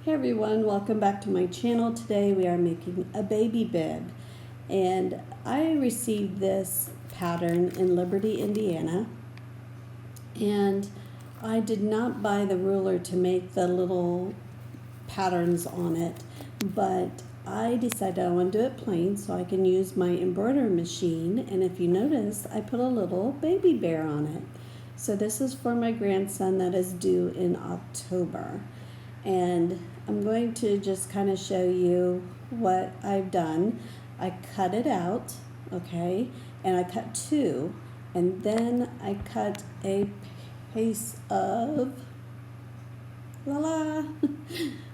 Hey everyone, welcome back to my channel. Today we are making a baby bib, and I received this pattern in Liberty, Indiana, and I did not buy the ruler to make the little patterns on it, but I decided I want to do it plain so I can use my embroidery machine. And if you notice, I put a little baby bear on it. So this is for my grandson that is due in October. And I'm going to just kind of show you what I've done. I cut it out, okay, and I cut two, and then I cut a piece of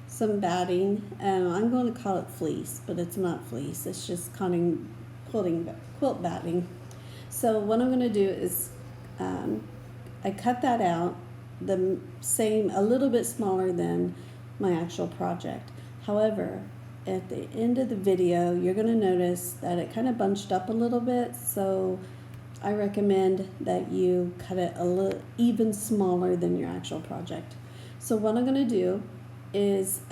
some batting. I'm going to call it fleece, but it's not fleece. It's just quilt batting. So what I'm going to do is I cut that out, the same, a little bit smaller than my actual project. However, at the end of the video, you're going to notice that it kind of bunched up a little bit, so I recommend that you cut it a little even smaller than your actual project. So what I'm going to do is,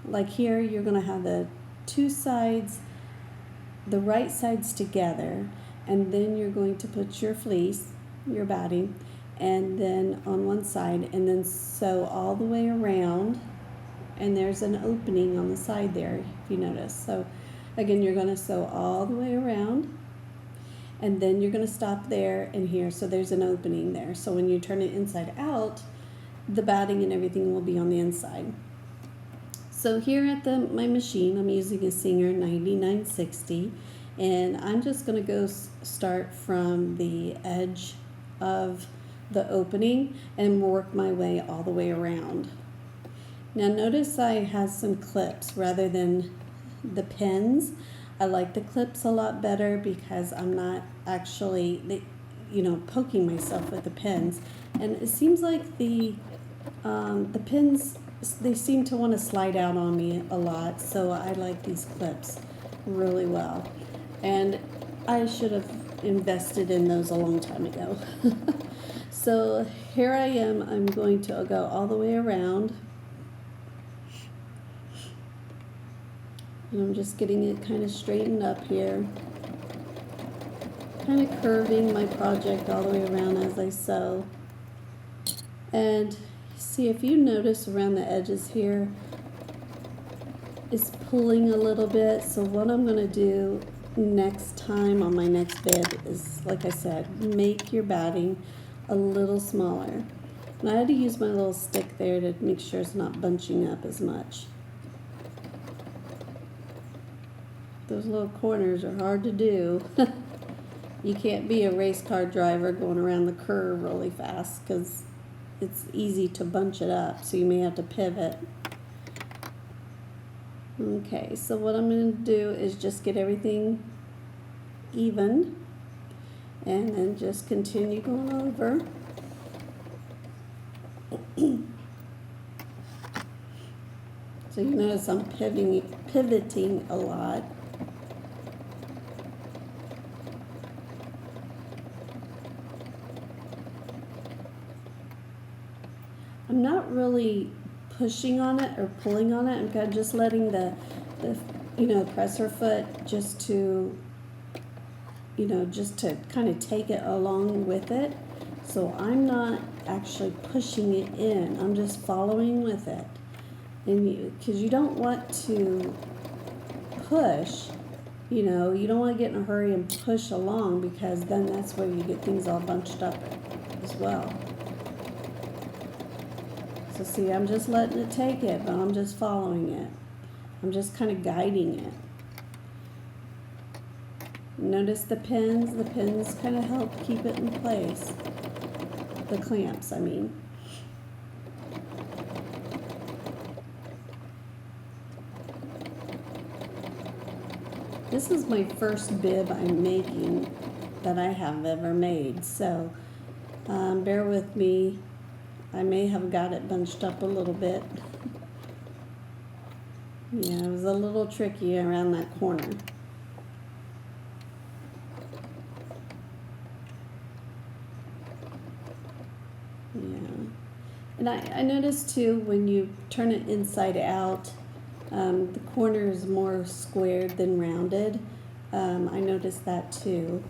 like here, you're going to have the two sides, the right sides together, and then you're going to put your fleece, your batting, and then on one side, and then sew all the way around, and there's an opening on the side there, if you notice. So again, you're going to sew all the way around, and then you're going to stop there and here, so there's an opening there. So when you turn it inside out, the batting and everything will be on the inside. So here at my machine, I'm using a Singer 9960, and I'm just going to go start from the edge of the opening and work my way all the way around. Now notice I have some clips rather than the pins. I like the clips a lot better because I'm not actually, poking myself with the pins. And it seems like the pins, they seem to want to slide out on me a lot, so I like these clips really well. And I should have invested in those a long time ago. So here I am, I'm going to go all the way around. And I'm just getting it kind of straightened up here. Kind of curving my project all the way around as I sew. And see, if you notice around the edges here, it's pulling a little bit. So what I'm going to do next time on my next bib is, like I said, make your batting a little smaller. And I had to use my little stick there to make sure it's not bunching up as much. Those little corners are hard to do. You can't be a race car driver going around the curve really fast because it's easy to bunch it up, so you may have to pivot. Okay, so what I'm going to do is just get everything even, and then just continue going over. So you notice I'm pivoting a lot. I'm not really pushing on it or pulling on it. I'm kind of just letting the presser foot just to kind of take it along with it. So I'm not actually pushing it in. I'm just following with it. And because you don't want to push, you don't want to get in a hurry and push along, because then that's where you get things all bunched up as well. So see, I'm just letting it take it, but I'm just following it. I'm just kind of guiding it. Notice the pins. The pins kind of help keep it in place. The clamps, I mean. This is my first bib I'm making that I have ever made, so bear with me. I may have got it bunched up a little bit. Yeah, it was a little tricky around that corner. Yeah. And I noticed too, when you turn it inside out, the corner is more squared than rounded. I noticed that too.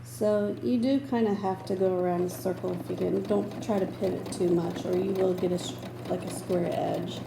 So you do kind of have to go around a circle if you can. Don't try to pivot too much, or you will get like a square edge.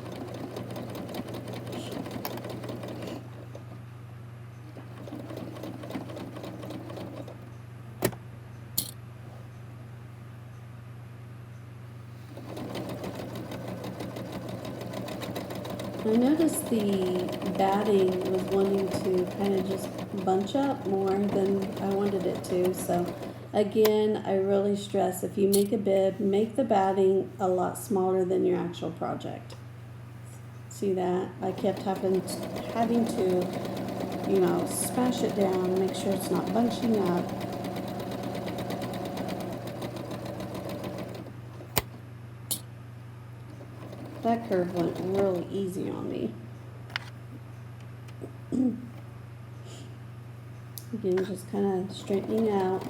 I noticed the batting was wanting to kind of just bunch up more than I wanted it to. So again, I really stress, if you make a bib, make the batting a lot smaller than your actual project. See that? I kept having to, you know, smash it down, make sure it's not bunching up. That curve went really easy on me. Again, just kind of straightening out.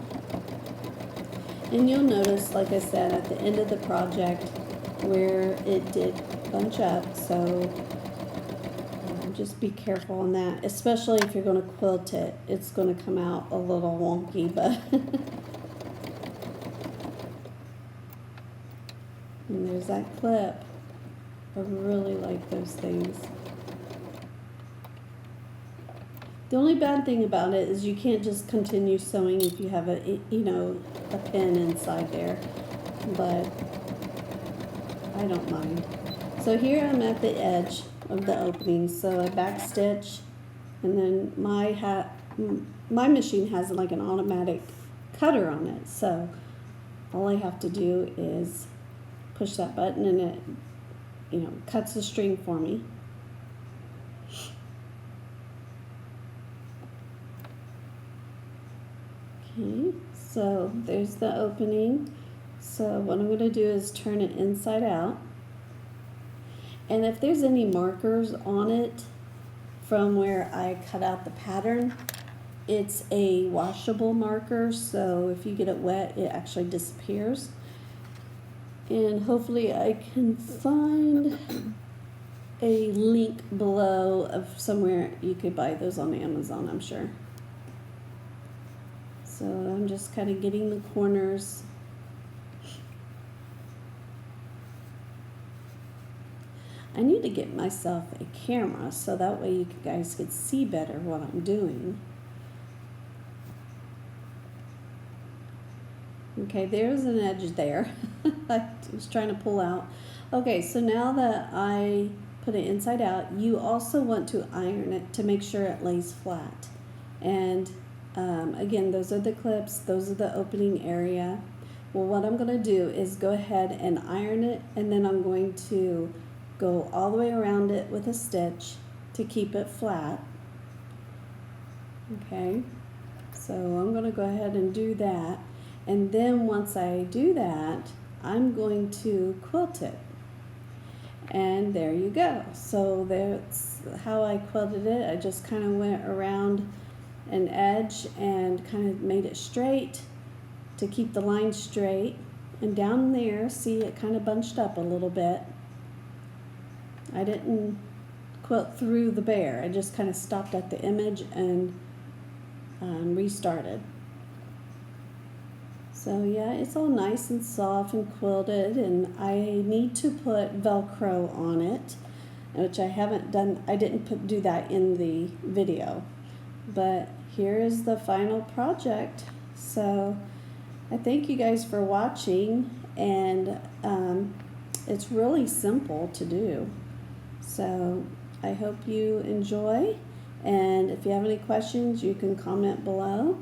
And you'll notice, like I said, at the end of the project where it did bunch up, so just be careful on that, especially if you're going to quilt it. It's going to come out a little wonky, but and there's that clip. I really like those things. The only bad thing about it is you can't just continue sewing if you have a pin inside there, but I don't mind. So here I'm at the edge of the opening, so I back stitch, and then my machine has like an automatic cutter on it, so all I have to do is push that button and it cuts the string for me. Okay, so there's the opening. So what I'm going to do is turn it inside out. And if there's any markers on it from where I cut out the pattern, it's a washable marker, so if you get it wet, it actually disappears. And hopefully I can find a link below of somewhere you could buy those on Amazon, I'm sure. So I'm just kind of getting the corners. I need to get myself a camera so that way you guys could see better what I'm doing. Okay, there's an edge there. I was trying to pull out. Okay, so now that I put it inside out, you also want to iron it to make sure it lays flat. And again, those are the clips, those are the opening area. Well, what I'm going to do is go ahead and iron it, and then I'm going to go all the way around it with a stitch to keep it flat. Okay, so I'm going to go ahead and do that. And then once I do that, I'm going to quilt it. And there you go. So that's how I quilted it. I just kind of went around an edge and kind of made it straight to keep the line straight. And down there, see, it kind of bunched up a little bit. I didn't quilt through the bear. I just kind of stopped at the image and restarted. So yeah, it's all nice and soft and quilted, and I need to put Velcro on it, which I haven't done. I didn't do that in the video, but here is the final project. So I thank you guys for watching, and it's really simple to do. So I hope you enjoy, and if you have any questions, you can comment below.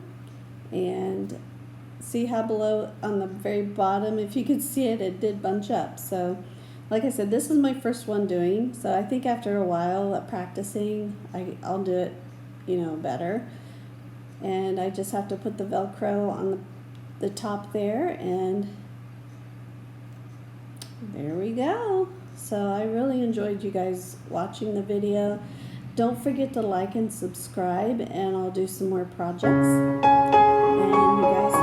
And see how below on the very bottom, if you could see it, it did bunch up. So like I said, this is my first one doing, so I think after a while of practicing, I'll do it better. And I just have to put the Velcro on the top there, and there we go. So I really enjoyed you guys watching the video. Don't forget to like and subscribe, and I'll do some more projects. And you guys